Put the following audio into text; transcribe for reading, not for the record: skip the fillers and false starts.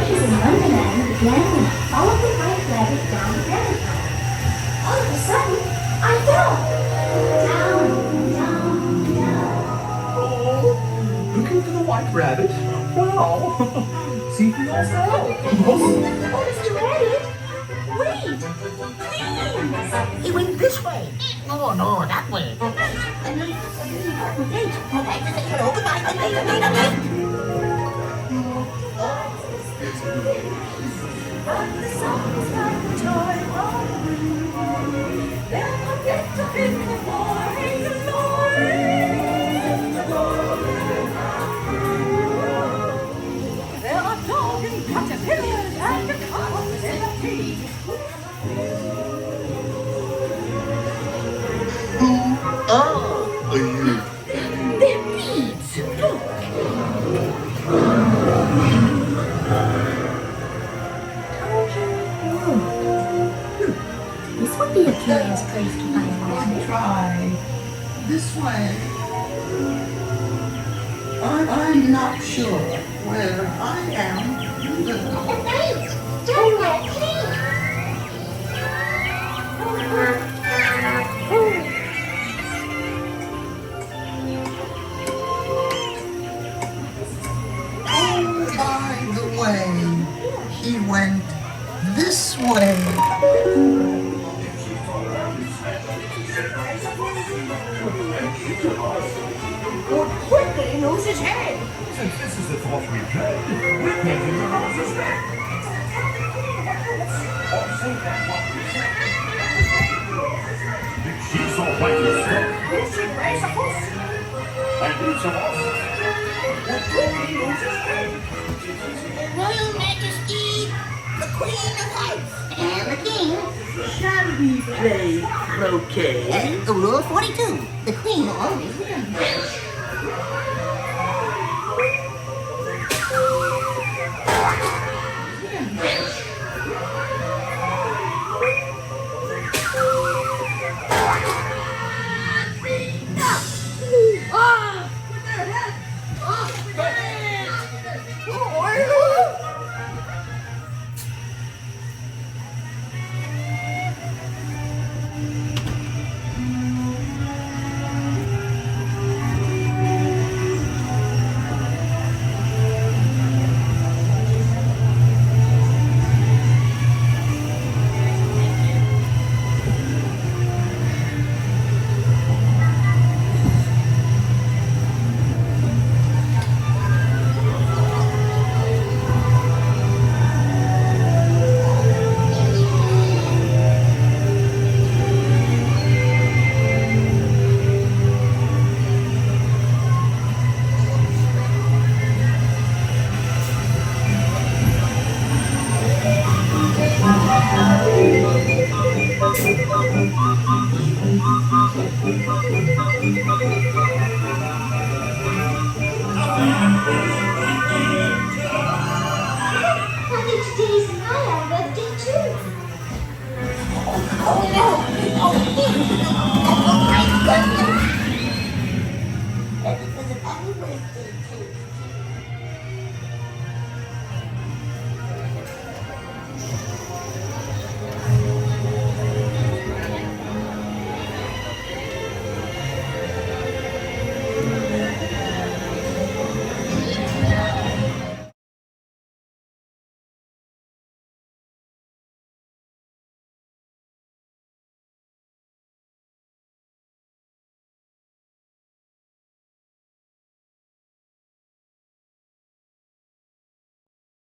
adventures in Wonderland began when I followed the white rabbit down the rabbit hole. All of a sudden, I fell. Down, down, down. Oh, looking for the white rabbit? Wow. See for yourself. Oh, Mr. Rabbit, wait, please. He went this way. No, that way. Wait. Hello, goodbye. The sun is like the joy of then I get to in the morning glory. There are dog and caterpillars and the cars in the tree. Oh. They're beads. Look. This would be a curious place to find one. Try this way. I'm not sure where I am either. Wait, don't let me. By the way, he went this way. Quickly lose his head. Since this is the fourth we've played, we're painting the horse's neck. Or say that what we said. She's so white and stuck. This should raise a horse. And each of us will quickly lose his head. Royal Majesty, the Queen of Hearts, and the King. Shall we play croquet? Rule 42. The Queen always wins. Honey, today's my birthday too. Oh no! Oh my goodness! And it was a happy birthday too.